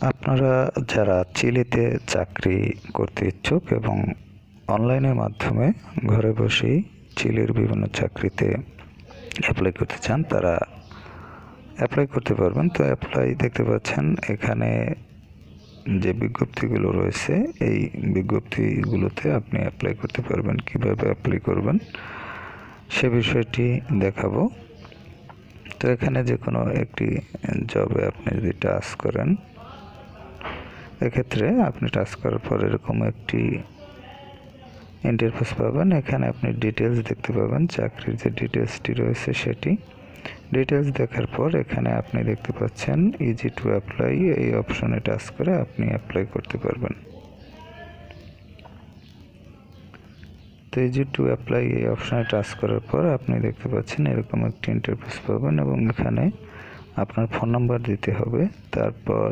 আপনারা যারা চিলিতে চাকরি করতে ইচ্ছুক এবং অনলাইনের মাধ্যমে ঘরে বসেই চিলির বিভিন্ন চাকরিতে অ্যাপ্লাই করতে চান, তারা অ্যাপ্লাই করতে পারবেন। তো অ্যাপ্লাই দেখতে পাচ্ছেন এখানে যে বিজ্ঞপ্তিগুলো রয়েছে, এই বিজ্ঞপ্তিগুলোতে আপনি অ্যাপ্লাই করতে পারবেন। কিভাবে অ্যাপ্লাই করবেন সে বিষয়টি দেখাবো। তো এখানে যে কোনো একটি জবে আপনি যদি টাচ করেন, এক্ষেত্রে আপনি টাচ করার পর এরকম একটি ইন্টারফেস পাবেন। এখানে আপনি ডিটেলস দেখতে পাবেন, চাকরির যে ডিটেলসটি রয়েছে সেটি ডিটেলস দেখার পর এখানে আপনি দেখতে পাচ্ছেন ইজি টু অ্যাপ্লাই, এই অপশনে টাচ করে আপনি অ্যাপ্লাই করতে পারবেন। তো ইজি টু অ্যাপ্লাই এই অপশনে টাচ করার পর আপনি দেখতে পাচ্ছেন এরকম একটি ইন্টারফেস পাবেন এবং এখানে আপনার ফোন নাম্বার দিতে হবে, তারপর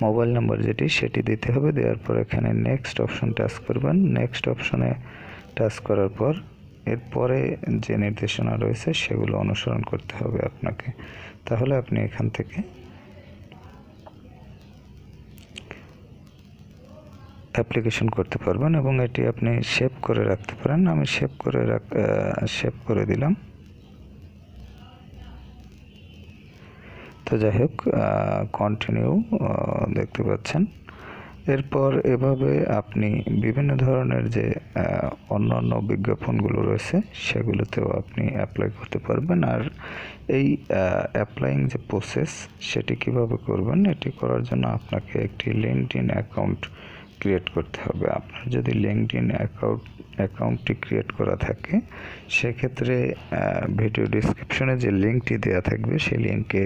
মোবাইল নাম্বার যেটি সেটি দিতে হবে। দেওয়ার পর এখানে নেক্সট অপশন টাচ করবেন। নেক্সট অপশনে টাচ করার পর এরপরে যে নির্দেশনা রয়েছে সেগুলো অনুসরণ করতে হবে আপনাকে, তাহলে আপনি এখান থেকে অ্যাপ্লিকেশন করতে পারবেন এবং এটি আপনি সেভ করে রাখতে পারেন। আমি সেভ করে দিলাম। তো যাই হোক, কন্টিনিউ দেখতে পাচ্ছেন। এরপর এভাবে আপনি বিভিন্ন ধরনের যে অন্যান্য বিজ্ঞাপনগুলো রয়েছে সেগুলোতেও আপনি অ্যাপ্লাই করতে পারবেন। আর এই অ্যাপ্লাইং যে প্রসেস সেটি কিভাবে করবেন, এটি করার জন্য আপনাকে একটি লিঙ্কডইন অ্যাকাউন্ট ক্রিয়েট করতে হবে। আপনার যদি লিঙ্কডইন অ্যাকাউন্টটি ক্রিয়েট করা থাকে, সেক্ষেত্রে ভিডিও ডিসক্রিপশনে যে লিঙ্কটি দেওয়া থাকবে সেই লিঙ্কে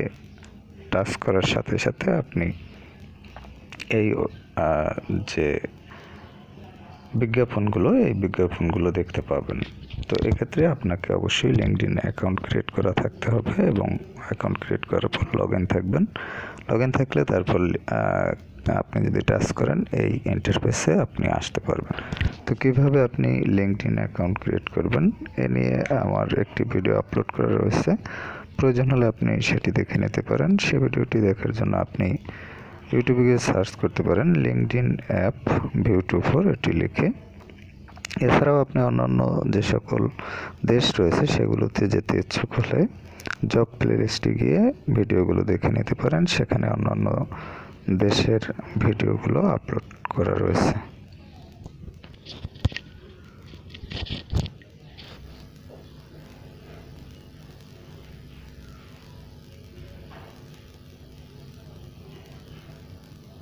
টাচ করার সাথে সাথে আপনি এই যে বিজ্ঞাপনগুলো দেখতে পাবেন। তো এক্ষেত্রে আপনাকে অবশ্যই লিঙ্কডইন অ্যাকাউন্ট ক্রিয়েট করা থাকতে হবে এবং অ্যাকাউন্ট ক্রিয়েট করার পর লগ ইন থাকবেন। লগ ইন থাকলে তারপর আপনি যদি টাচ করেন এই ইন্টারফেসে আপনি আসতে পারবেন। তো কিভাবে আপনি লিঙ্কডইন অ্যাকাউন্ট ক্রিয়েট করবেন এ নিয়ে আমার একটি ভিডিও আপলোড করা রয়েছে, প্রয়োজন হলে আপনি সেটি দেখে নিতে পারেন। সে ভিডিওটি দেখার জন্য আপনি ইউটিউবে গিয়ে সার্চ করতে পারেন লিঙ্কডইন অ্যাপ ভিউ24 এটি লিখে। এছাড়াও আপনি অন্যান্য যে সকল দেশ রয়েছে সেগুলোতে যেতে ইচ্ছুক হলে জব প্লেলিস্টে গিয়ে ভিডিওগুলো দেখে নিতে পারেন, সেখানে অন্যান্য দেশের ভিডিওগুলো আপলোড করা রয়েছে।